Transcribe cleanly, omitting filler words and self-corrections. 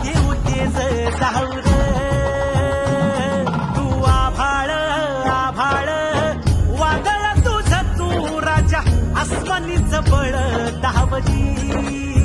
देऊ तेज जाऊ रे तू आभाळ आभाळ वादळ तुझ तू राजा आसमानीच बळ दावली